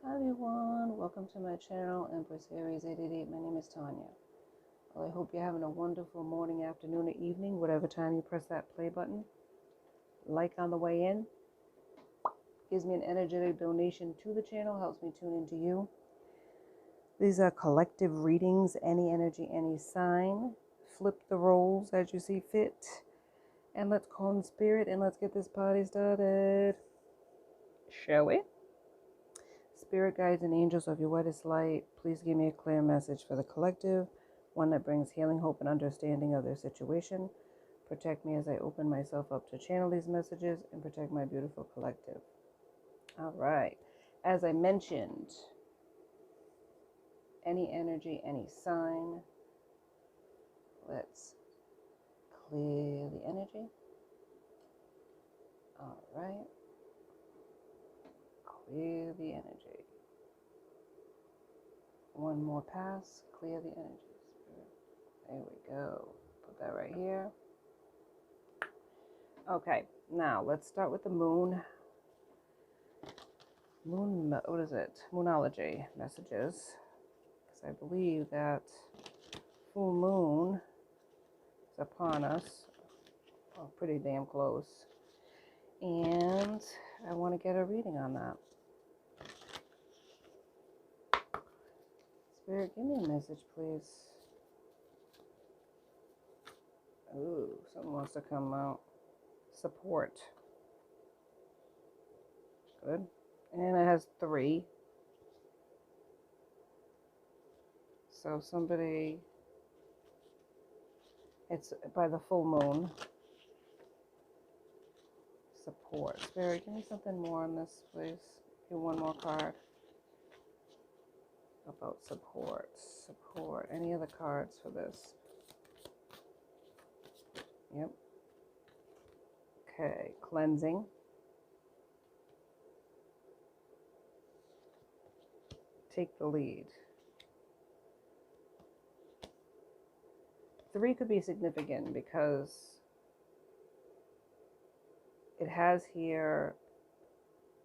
Hi everyone, welcome to my channel, Empress Aries 888. My name is Tanya. Well, I hope you're having a wonderful morning, afternoon, or evening, whatever time you press that play button. Like on the way in. Gives me an energetic donation to the channel, helps me tune into you. These are collective readings, any energy, any sign. Flip the roles as you see fit. And let's call in spirit and let's get this party started. Shall we? Spirit guides and angels of your whitest light, please give me a clear message for the collective, one that brings healing, hope, and understanding of their situation. Protect me as I open myself up to channel these messages and protect my beautiful collective. All right. As I mentioned, any energy, any sign. Let's clear the energy. All right. Clear the energy. One more pass. Clear the energy. There we go. Put that right here. Okay, now let's start with the moon. What is it? Moonology messages. Because I believe that full moon is upon us. Oh, pretty damn close. And I want to get a reading on that. Spirit, give me a message, please. Ooh, something wants to come out. Support. Good. And it has 3. So somebody, it's by the full moon. Support. Spirit, give me something more on this, please. Give one more card. About support. Support. Any other cards for this? Yep. Okay. Cleansing. Take the lead. 3 could be significant because it has here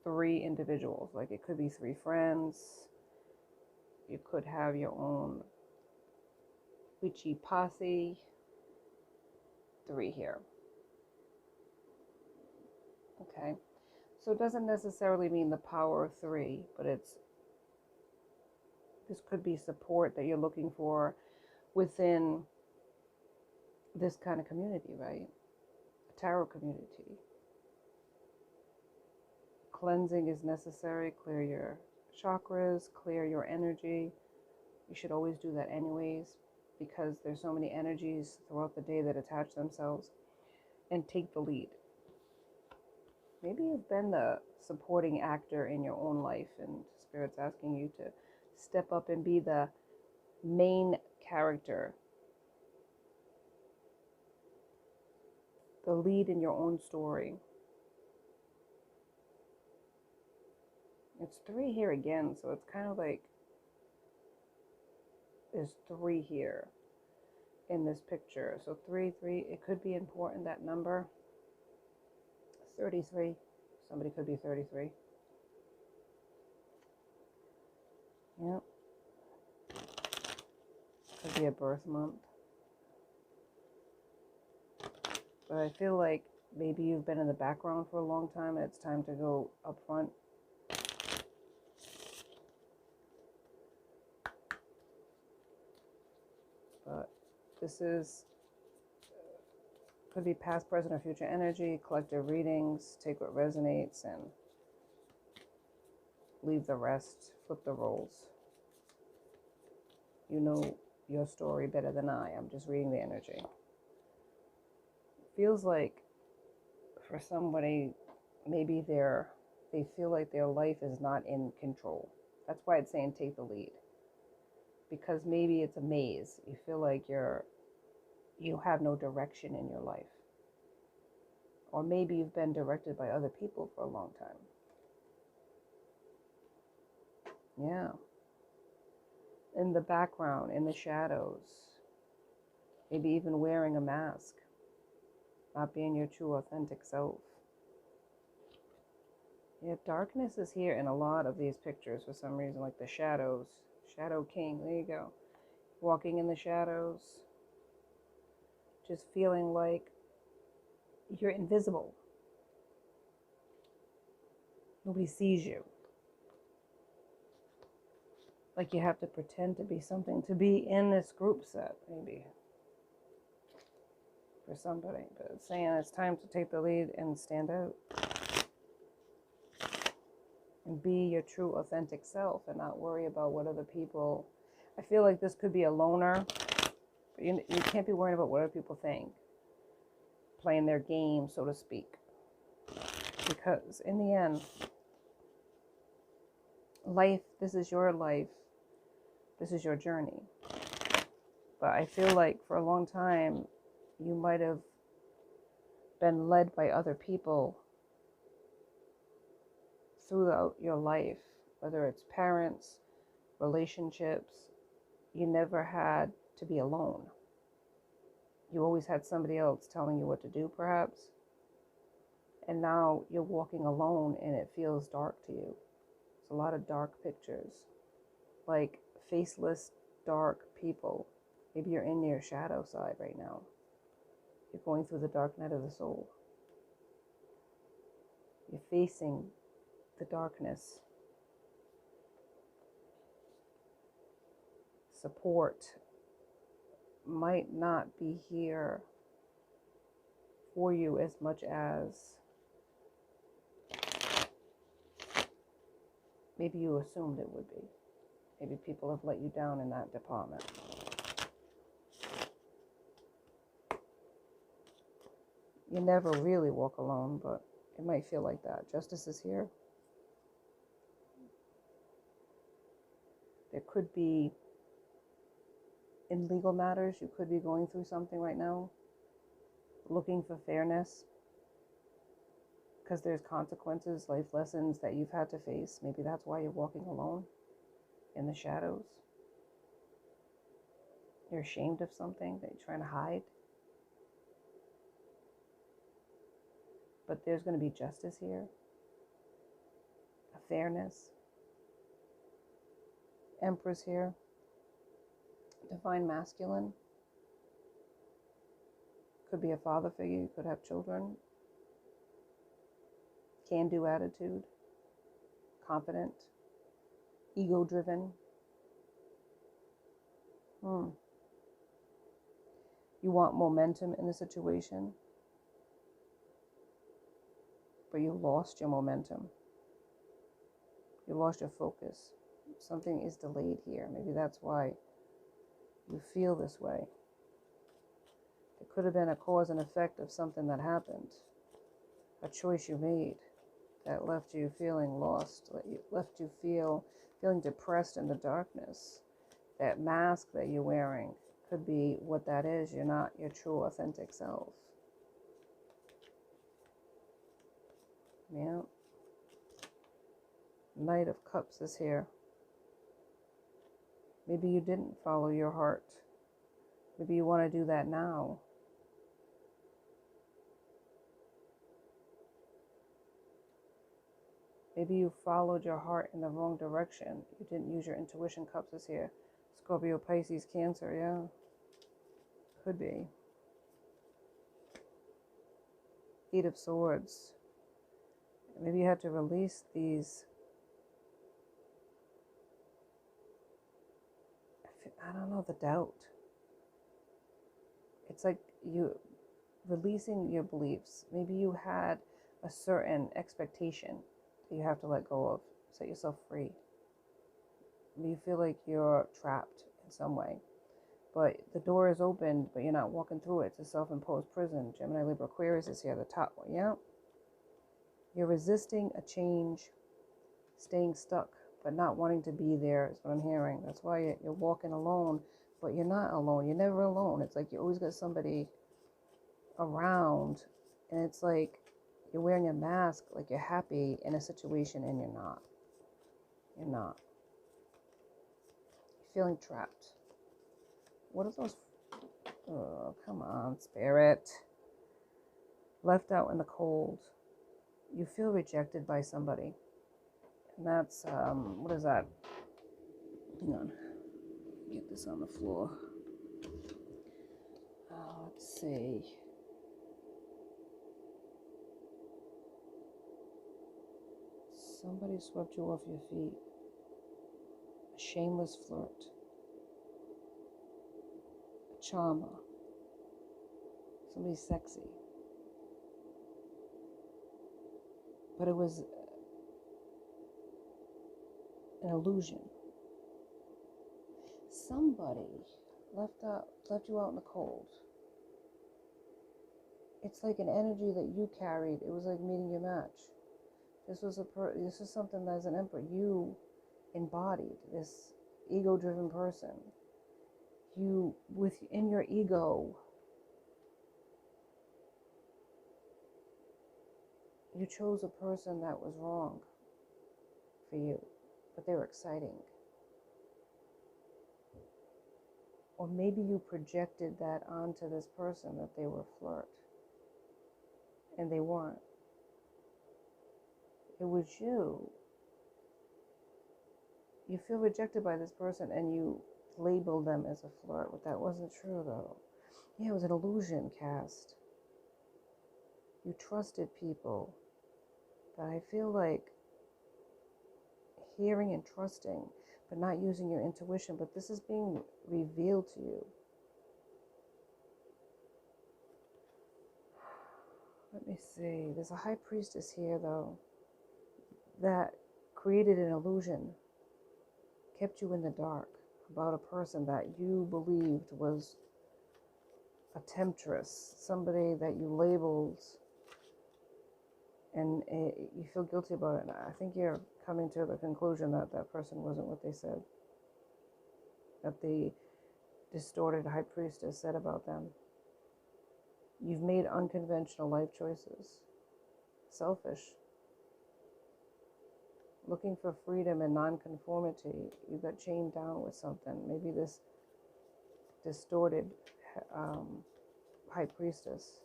3 individuals. Like it could be 3 friends. You could have your own witchy posse. 3 here. Okay. So it doesn't necessarily mean the power of 3, but this could be support that you're looking for within this kind of community, right? A tarot community. Cleansing is necessary. Clear your chakras, clear your energy. You should always do that anyways, because there's so many energies throughout the day that attach themselves. And take the lead. Maybe you've been the supporting actor in your own life and Spirit's asking you to step up and be the main character, the lead in your own story. It's 3 here again, so it's kind of like there's 3 here in this picture. So 3, it could be important, that number. 33, somebody could be 33. Yep. Could be a birth month. But I feel like maybe you've been in the background for a long time and it's time to go up front. But this could be past, present, or future energy, collective readings. Take what resonates and leave the rest. Flip the roles. You know your story better than I. I'm just reading the energy. Feels like for somebody, maybe they feel like their life is not in control. That's why it's saying take the lead. Because maybe it's a maze. You feel like you have no direction in your life. Or maybe you've been directed by other people for a long time. Yeah. In the background, in the shadows. Maybe even wearing a mask. Not being your true, authentic self. Yeah, darkness is here in a lot of these pictures for some reason, like the shadows. Shadow King, there you go. Walking in the shadows. Just feeling like you're invisible. Nobody sees you. Like you have to pretend to be something to be in this group set, maybe. For somebody. But it's saying it's time to take the lead and stand out. And be your true, authentic self and not worry about what other people... I feel like this could be a loner. But you can't be worrying about what other people think. Playing their game, so to speak. Because in the end, life, this is your life. This is your journey. But I feel like for a long time, you might have been led by other people throughout your life, whether it's parents, relationships. You never had to be alone. You always had somebody else telling you what to do, perhaps. And now you're walking alone and it feels dark to you. It's a lot of dark pictures. Like faceless, dark people. Maybe you're in your shadow side right now. You're going through the dark night of the soul. You're facing the darkness. Support might not be here for you as much as maybe you assumed it would be. Maybe people have let you down in that department. You never really walk alone, but it might feel like that. Justice is here. There could be, in legal matters, you could be going through something right now, looking for fairness, because there's consequences, life lessons that you've had to face. Maybe that's why you're walking alone in the shadows. You're ashamed of something that you're trying to hide. But there's going to be justice here, a fairness. Empress here, divine masculine. Could be a father figure, you could have children. Can-do attitude, confident, ego-driven. You want momentum in the situation, but you lost your momentum. You lost your focus. Something is delayed here. Maybe that's why you feel this way. It could have been a cause and effect of something that happened, a choice you made that left you feeling lost, left you feeling depressed in the darkness. That mask that you're wearing could be what that is. You're not your true, authentic self. Yeah. Knight of Cups is here. Maybe you didn't follow your heart. Maybe you want to do that now. Maybe you followed your heart in the wrong direction. You didn't use your intuition. Cups is here. Scorpio, Pisces, Cancer, yeah. Could be. 8 of Swords. Maybe you had to release these... I don't know, the doubt. It's like you releasing your beliefs. Maybe you had a certain expectation that you have to let go of. Set yourself free. You feel like you're trapped in some way. But the door is open, but you're not walking through it. It's a self-imposed prison. Gemini, Libra, Aquarius is here, the top one. Yeah. You're resisting a change, staying stuck, but not wanting to be there is what I'm hearing. That's why you're walking alone, but you're not alone. You're never alone. It's like you always got somebody around, and it's like you're wearing a mask, like you're happy in a situation, and you're not. You're not. You're feeling trapped. What are those? Oh, come on, Spirit. Left out in the cold. You feel rejected by somebody. And that's, what is that? Hang on. Get this on the floor. Let's see. Somebody swept you off your feet. A shameless flirt. A charmer. Somebody sexy. But it was an illusion. Somebody left you out in the cold. It's like an energy that you carried. It was like meeting your match. This is something that, as an emperor, you embodied. This ego-driven person. You, within your ego, you chose a person that was wrong for you, but they were exciting. Or maybe you projected that onto this person, that they were a flirt, and they weren't. It was you. You feel rejected by this person and you labeled them as a flirt, but that wasn't true though. Yeah, it was an illusion cast. You trusted people, but I feel like hearing and trusting, but not using your intuition, but this is being revealed to you. Let me see. There's a high priestess here, though, that created an illusion, kept you in the dark about a person that you believed was a temptress, somebody that you labeled, and you feel guilty about it. And I think you're coming to the conclusion that that person wasn't what they said, that the distorted high priestess said about them. You've made unconventional life choices, selfish, looking for freedom and nonconformity. You got chained down with something. Maybe this distorted high priestess,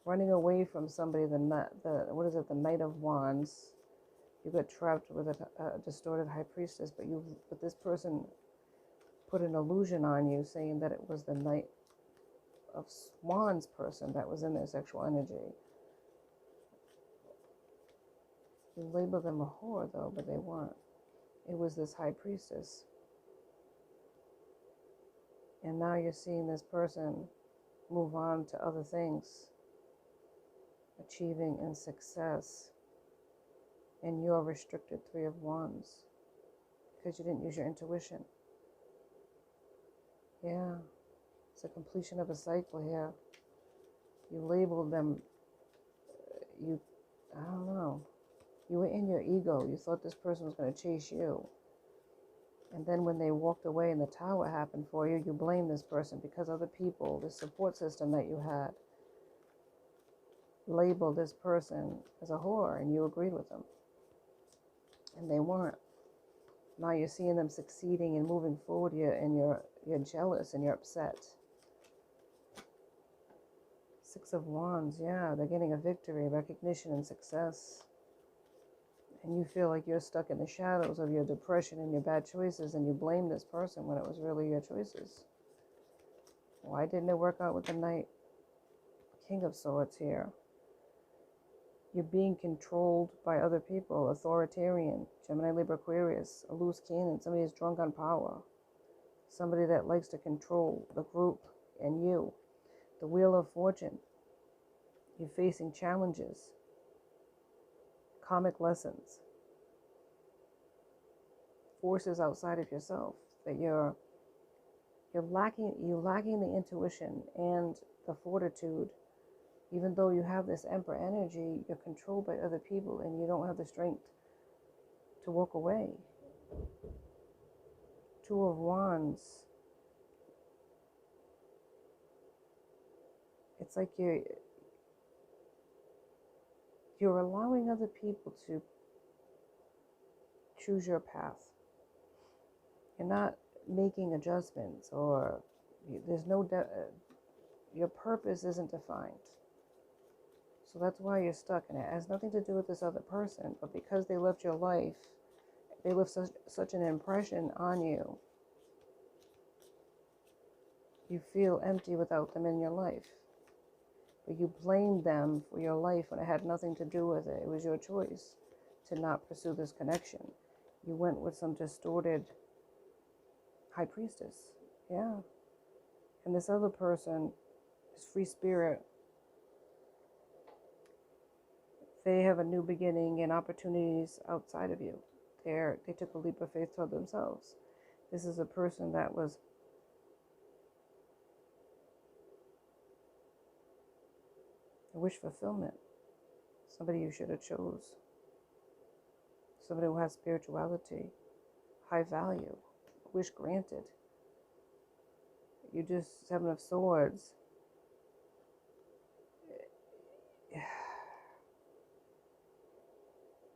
running away from somebody. The Knight of Wands. You got trapped with a distorted high priestess, but this person put an illusion on you, saying that it was the Knight of Wands person that was in their sexual energy. You labeled them a whore, though, but they weren't. It was this high priestess. And now you're seeing this person move on to other things, achieving in success. And you're restricted 3 of Wands because you didn't use your intuition. Yeah, it's a completion of a cycle here. You labeled them, I don't know. You were in your ego. You thought this person was going to chase you. And then when they walked away and the tower happened for you, you blame this person because other people, the support system that you had, labeled this person as a whore, and you agreed with them. And they weren't. Now you're seeing them succeeding and moving forward, and you're jealous and you're upset. 6 of Wands, yeah, they're getting a victory, recognition, and success. And you feel like you're stuck in the shadows of your depression and your bad choices, and you blame this person when it was really your choices. Why didn't it work out with the King of Swords here? You're being controlled by other people, authoritarian, Gemini, Libra, Aquarius, a loose cannon, somebody who's drunk on power, somebody that likes to control the group and you. The Wheel of Fortune, you're facing challenges, karmic lessons, forces outside of yourself that you're lacking the intuition and the fortitude. Even though you have this Emperor energy, you're controlled by other people and you don't have the strength to walk away. 2 of Wands. It's like you're allowing other people to choose your path. You're not making adjustments, or there's no your purpose isn't defined. So that's why you're stuck in it. It has nothing to do with this other person, but because they left your life, they left such an impression on you. You feel empty without them in your life. But you blame them for your life when it had nothing to do with it. It was your choice to not pursue this connection. You went with some distorted high priestess. Yeah. And this other person is free spirit. They have a new beginning and opportunities outside of you. They took a leap of faith toward themselves. This is a person that was a wish fulfillment. Somebody you should have chose. Somebody who has spirituality, high value, wish granted. You just, Seven of Swords.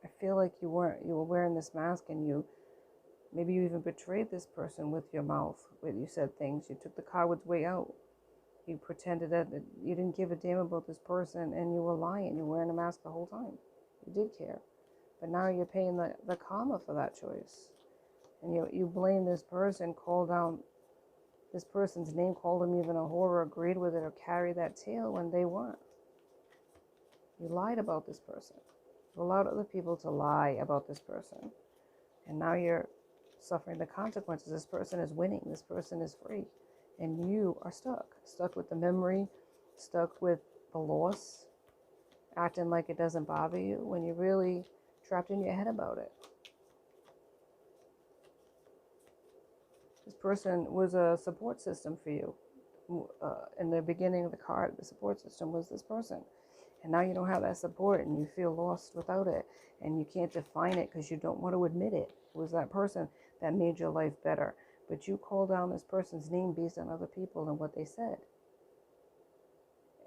I feel like you were wearing this mask, and maybe you even betrayed this person with your mouth, where you said things. You took the coward's way out. You pretended that you didn't give a damn about this person, and you were lying. You were wearing a mask the whole time. You did care. But now you're paying the karma for that choice. And you blame this person, call down this person's name, call them even a whore, agreed with it, or carry that tale when they weren't. You lied about this person. You allowed other people to lie about this person. And now you're suffering the consequences. This person is winning. This person is free. And you are stuck. Stuck with the memory, stuck with the loss, acting like it doesn't bother you when you're really trapped in your head about it. This person was a support system for you. In the beginning of the card, the support system was this person. And now you don't have that support, and you feel lost without it. And you can't define it because you don't want to admit it. It was that person that made your life better. But you call down this person's name based on other people and what they said.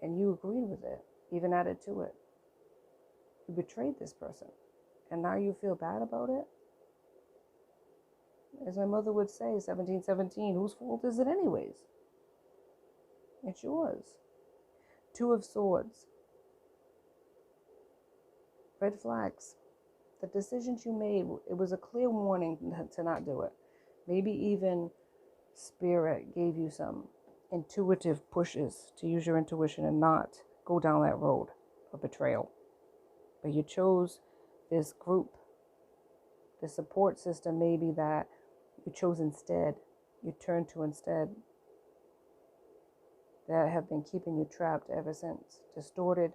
And you agreed with it, even added to it. You betrayed this person. And now you feel bad about it? As my mother would say, 1717, whose fault is it anyways? It's yours. Two of Swords. Red flags. The decisions you made, it was a clear warning to not do it. Maybe even Spirit gave you some intuitive pushes to use your intuition and not go down that road of betrayal. But you chose this group, this support system maybe that you chose instead, you turned to instead, that have been keeping you trapped ever since. Distorted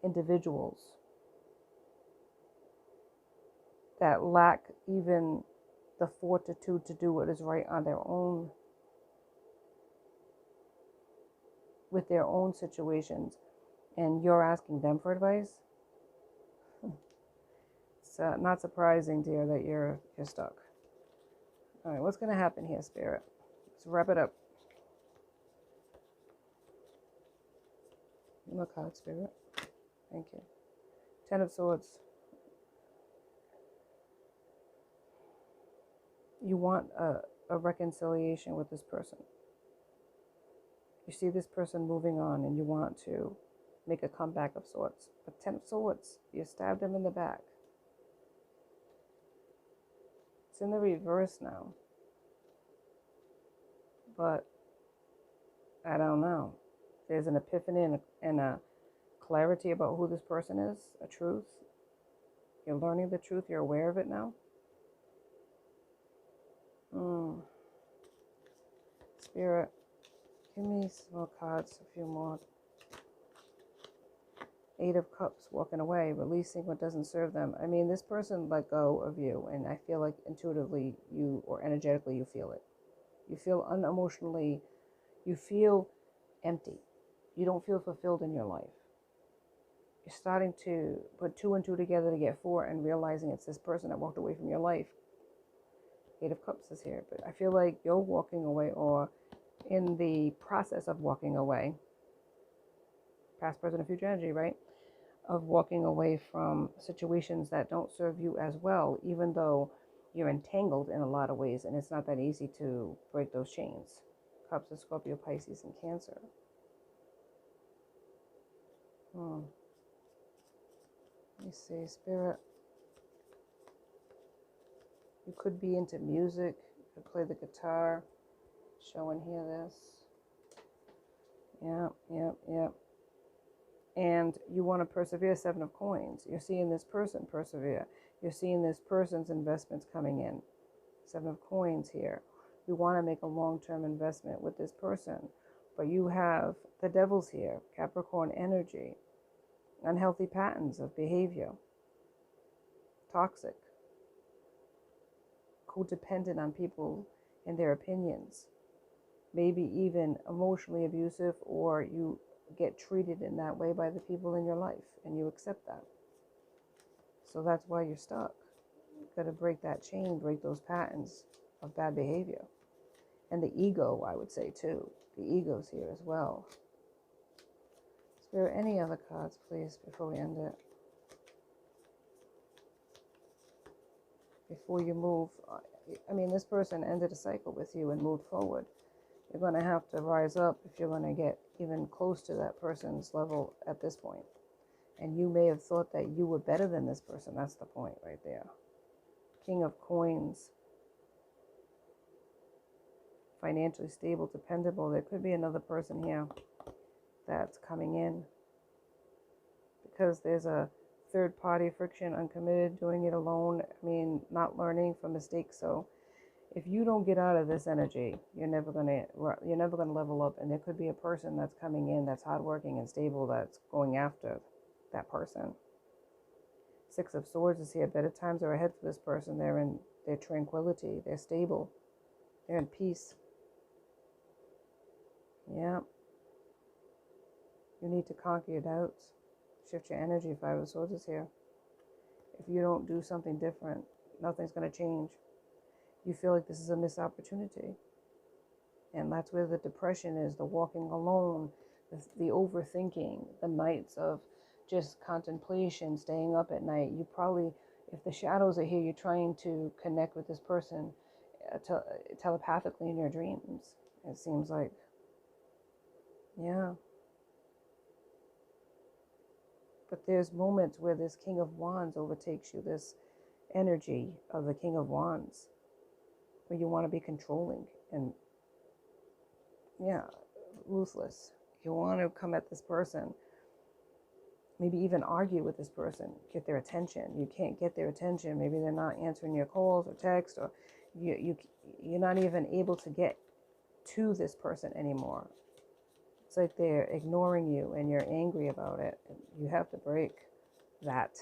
individuals that lack even the fortitude to do what is right on their own, with their own situations, and you're asking them for advice. It's not surprising, dear, that you're stuck. All right, what's going to happen here, Spirit? Let's wrap it up. One more card, Spirit. Thank you. Ten of Swords. You want a reconciliation with this person. You see this person moving on, and you want to make a comeback of sorts. But Ten of Swords, you stabbed him in the back. It's in the reverse now. But I don't know. There's an epiphany and a clarity about who this person is, a truth. You're learning the truth. You're aware of it now. Spirit, give me some more cards, a few more. Eight of Cups, walking away, releasing what doesn't serve them. I mean, this person let go of you, and I feel like intuitively you, or energetically, you feel it. You feel unemotionally, you feel empty. You don't feel fulfilled in your life. You're starting to put two and two together to get four, and realizing it's this person that walked away from your life. Eight of Cups is here, but I feel like you're walking away, or in the process of walking away, past, present, and future energy, right? Of walking away from situations that don't serve you as well, even though you're entangled in a lot of ways, and it's not that easy to break those chains. Cups of Scorpio, Pisces, and Cancer. Let me see, Spirit. You could be into music. You could play the guitar. Show and hear this. Yep, yep, yep. And you want to persevere. 7 of coins. You're seeing this person persevere. You're seeing this person's investments coming in. 7 of coins here. You want to make a long-term investment with this person. But you have the devils here. Capricorn energy. Unhealthy patterns of behavior. Toxic. Codependent on people and their opinions. Maybe even emotionally abusive, or you get treated in that way by the people in your life and you accept that. So that's why you're stuck. You've got to break that chain, break those patterns of bad behavior. And the ego, I would say too. The ego's here as well. Spirit, any other cards, please, before we end it? Before you move. I mean, this person ended a cycle with you and moved forward. You're going to have to rise up if you're going to get even close to that person's level at this point. And you may have thought that you were better than this person. That's the point right there. King of coins. Financially stable, dependable. There could be another person here that's coming in. Because there's a third party friction, uncommitted, doing it alone. I mean, not learning from mistakes. So if you don't get out of this energy, you're never gonna level up. And there could be a person that's coming in that's hardworking and stable that's going after that person. 6 of Swords is here. Better times are ahead for this person. They're in their tranquility. They're stable. They're in peace. Yeah. You need to conquer your doubts. Shift your energy. 5 of Swords is here. If you don't do something different, nothing's going to change. You feel like this is a missed opportunity. And that's where the depression is, the walking alone, the overthinking, the nights of just contemplation, staying up at night. You probably, if the shadows are here, you're trying to connect with this person telepathically in your dreams. It seems like, yeah. But there's moments where this King of Wands overtakes you, this energy of the King of Wands, where you want to be controlling and, yeah, ruthless. You want to come at this person, maybe even argue with this person, get their attention. You can't get their attention. Maybe they're not answering your calls or texts, or you're not even able to get to this person anymore. It's like they're ignoring you and you're angry about it. You have to break that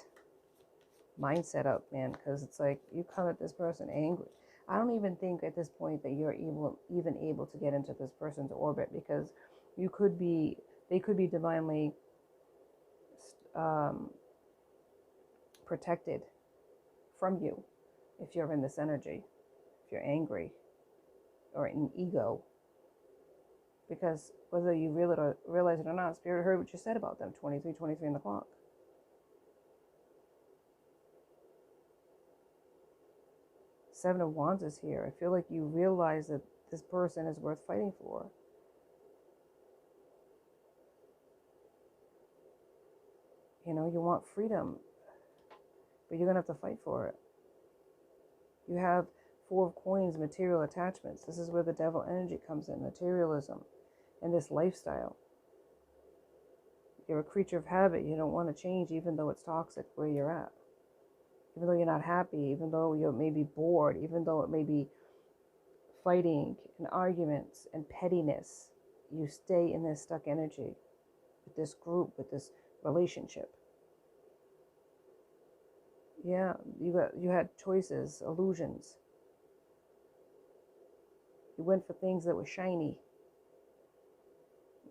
mindset up, man, because it's like you come at this person angry. I don't even think at this point that you're even able to get into this person's orbit, because they could be divinely protected from you if you're in this energy, if you're angry or in ego. Because whether you realize it or not, Spirit heard what you said about them, 23 on the clock. Seven of Wands is here. I feel like you realize that this person is worth fighting for. You know, you want freedom, but you're going to have to fight for it. You have 4 of Coins, material attachments. This is where the devil energy comes in, materialism and this lifestyle. You're a creature of habit. You don't want to change, even though it's toxic where you're at. Even though you're not happy, even though you may be bored, even though it may be fighting and arguments and pettiness, you stay in this stuck energy with this group, with this relationship. Yeah, you had choices, illusions. You went for things that were shiny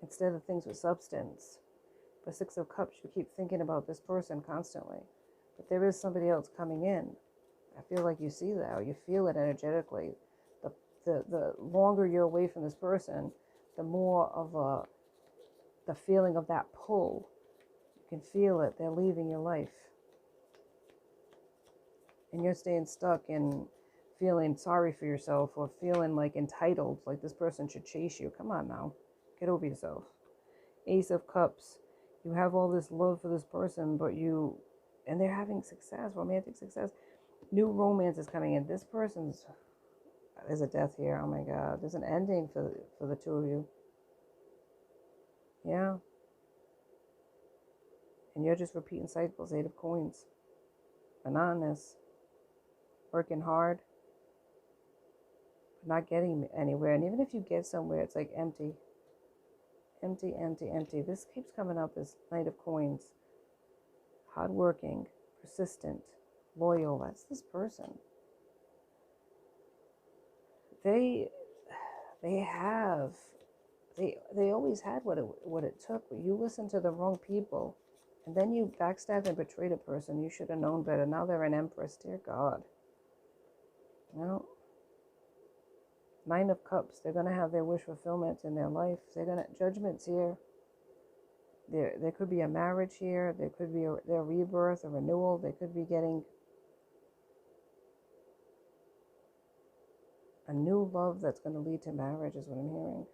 instead of things with substance. For 6 of Cups, you keep thinking about this person constantly. But there is somebody else coming in. I feel like you see that, or you feel it energetically. The longer you're away from this person, the more of the feeling of that pull. You can feel it. They're leaving your life. And you're staying stuck in feeling sorry for yourself, or feeling like entitled, like this person should chase you. Come on now. Get over yourself. Ace of Cups. You have all this love for this person, but you and they're having success, romantic success. New romance is coming in. This person's, there's a death here. Oh my God. There's an ending for the two of you. Yeah. And you're just repeating cycles. 8 of coins. Monotonous. Working hard. But not getting anywhere. And even if you get somewhere, it's like empty. Empty, empty, empty. This keeps coming up as Knight of Coins. Hardworking. Persistent. Loyal. That's this person. They always had what it took, but you listened to the wrong people, and then you backstabbed and betrayed a person. You should have known better. Now they're an empress. Dear God. No. 9 of Cups. They're gonna have their wish fulfillment in their life. Judgments here. There could be a marriage here. There could be their rebirth, a renewal. They could be getting a new love that's going to lead to marriage, is what I'm hearing.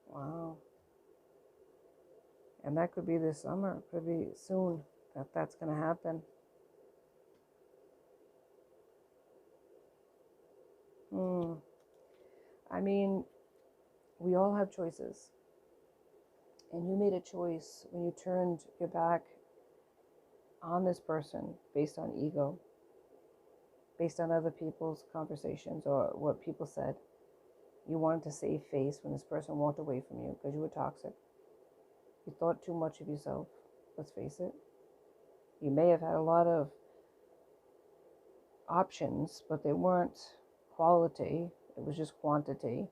Wow. And that could be this summer. Could be soon that's going to happen. I mean, we all have choices. And you made a choice when you turned your back on this person based on ego, based on other people's conversations or what people said. You wanted to save face when this person walked away from you because you were toxic. You thought too much of yourself. Let's face it. You may have had a lot of options, but they weren't quality. It was just quantity.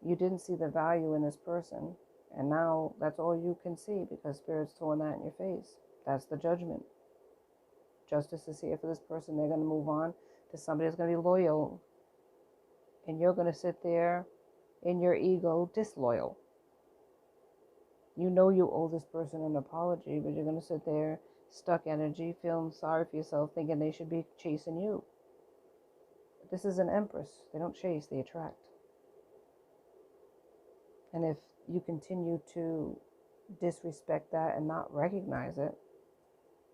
You didn't see the value in this person. And now that's all you can see because Spirit's throwing that in your face. That's the judgment. Justice is here for this person. They're going to move on to somebody that's going to be loyal. And you're going to sit there in your ego disloyal. You know you owe this person an apology, but you're going to sit there stuck energy, feeling sorry for yourself, thinking they should be chasing you. This is an empress. They don't chase, they attract. And if you continue to disrespect that and not recognize it,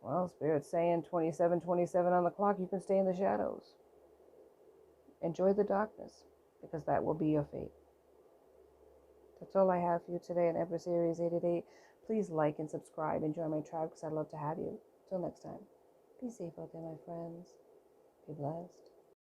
well, Spirit's saying 27 on the clock, you can stay in the shadows. Enjoy the darkness, because that will be your fate. That's all I have for you today in Empress Aries 888. Please like and subscribe and join my tribe because I'd love to have you. Till next time, be safe out there, my friends. Be blessed.